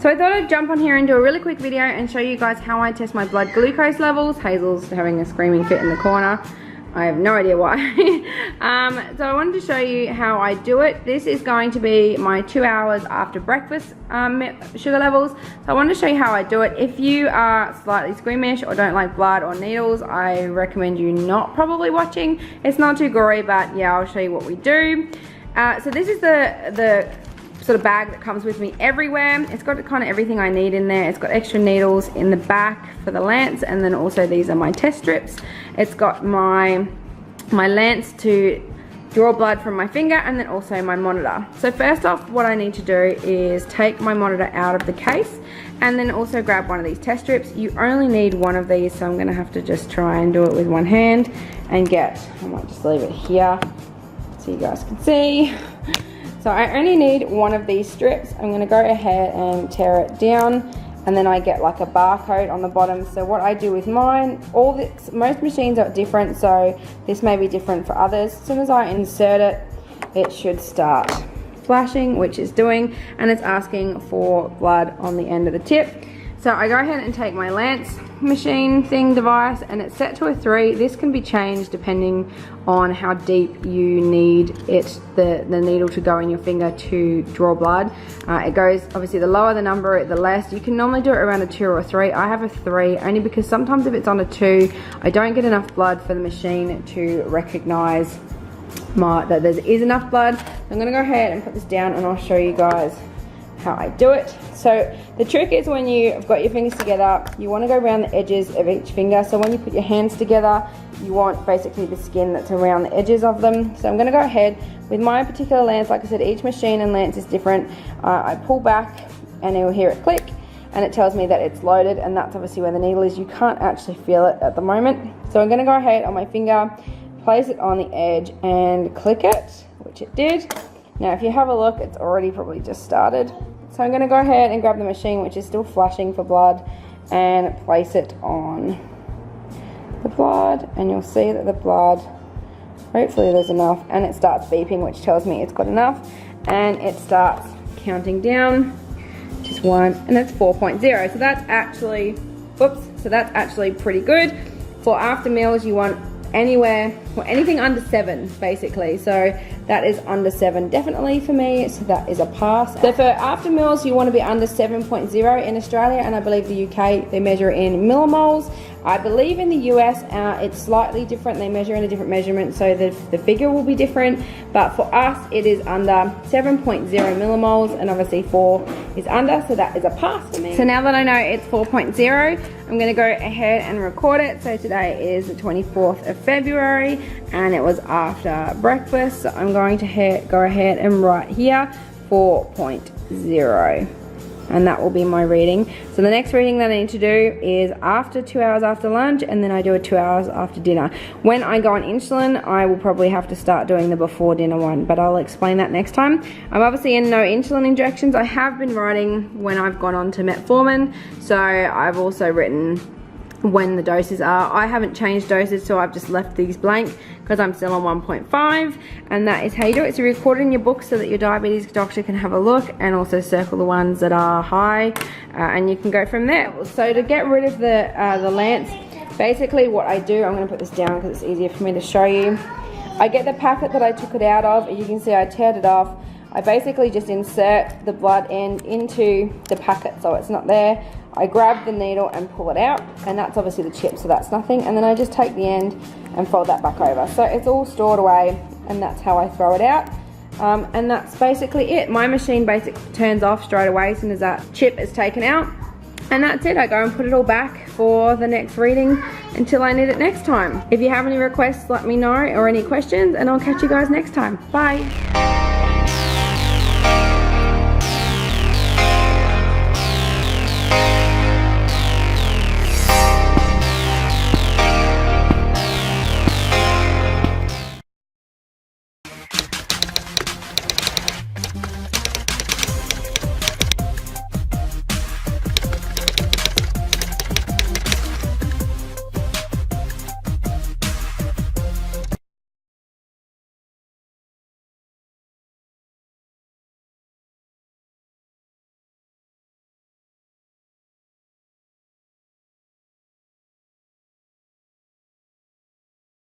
So I thought I'd jump on here and do a really quick video and show you guys how I test my blood glucose levels. Hazel's having a screaming fit in the corner. I have no idea why. So I wanted to show you how I do it. This is going to be my 2 hours after breakfast sugar levels. So I wanted to show you how I do it. If you are slightly squeamish or don't like blood or needles, I recommend you not probably watching. It's not too gory, but yeah, I'll show you what we do. So this is the sort of bag that comes with me everywhere. It's got kind of everything I need in there. It's got extra needles in the back for the lance, and then also these are my test strips. It's got my lance to draw blood from my finger, and then also my monitor. So first off, what I need to do is take my monitor out of the case and then also grab one of these test strips. You only need one of these, so I'm gonna have to just try and do it with one hand and I might just leave it here so you guys can see. So I only need one of these strips. I'm gonna go ahead and tear it down, and then I get like a barcode on the bottom. So what I do with mine, most machines are different, so this may be different for others. As soon as I insert it, it should start flashing, which it's doing, and it's asking for blood on the end of the tip. So I go ahead and take my lance machine device, and it's set to a 3. This can be changed depending on how deep you need the needle to go in your finger to draw blood. It goes, obviously the lower the number, the less. You can normally do it around a 2 or a 3. I have a 3 only because sometimes if it's on a 2, I don't get enough blood for the machine to recognize that there is enough blood. I'm gonna go ahead and put this down and I'll show you guys how I do it. So the trick is when you've got your fingers together, you want to go around the edges of each finger. So when you put your hands together, you want basically the skin that's around the edges of them. So I'm going to go ahead with my particular lance. Like I said, each machine and lance is different. I pull back and you'll hear it click, and it tells me that it's loaded, and that's obviously where the needle is. You can't actually feel it at the moment. So I'm going to go ahead on my finger, place it on the edge and click it, which it did. Now if you have a look, it's already probably just started. So I'm going to go ahead and grab the machine, which is still flashing for blood, and place it on the blood, and you'll see that the blood, hopefully there's enough, and it starts beeping, which tells me it's got enough, and it starts counting down, which is 1, and that's 4.0. So that's actually, so that's actually pretty good. For after meals, you want anything under 7 basically. So that is under 7 definitely for me, so that is a pass. So for after meals, you want to be under 7.0 in Australia, and I believe the UK they measure in millimoles. I believe in the US it's slightly different. They measure in a different measurement, so the figure will be different, but for us it is under 7.0 millimoles, and obviously 4 is under, so that is a pass for me. So now that I know it's 4.0, I'm going to go ahead and record it. So today is the 24th of February and it was after breakfast, so I'm going to go ahead and write here 4.0. and that will be my reading. So the next reading that I need to do is after 2 hours after lunch, and then I do it 2 hours after dinner. When I go on insulin, I will probably have to start doing the before dinner one, but I'll explain that next time. I'm obviously in no insulin injections. I have been writing when I've gone on to metformin, so I've also written when the doses are. I haven't changed doses, so I've just left these blank because I'm still on 1.5, and that is how you do it. So record it in your book so that your diabetes doctor can have a look, and also circle the ones that are high, and you can go from there. So to get rid of the lance, basically what I do, I'm going to put this down because it's easier for me to show you. I get the packet that I took it out of, you can see I teared it off. I basically just insert the blood end into the packet so it's not there. I grab the needle and pull it out, and that's obviously the chip, so that's nothing, and then I just take the end and fold that back over. So it's all stored away, and that's how I throw it out. And that's basically it. My machine basically turns off straight away as soon as that chip is taken out, and that's it. I go and put it all back for the next reading until I need it next time. If you have any requests, let me know, or any questions, and I'll catch you guys next time. Bye.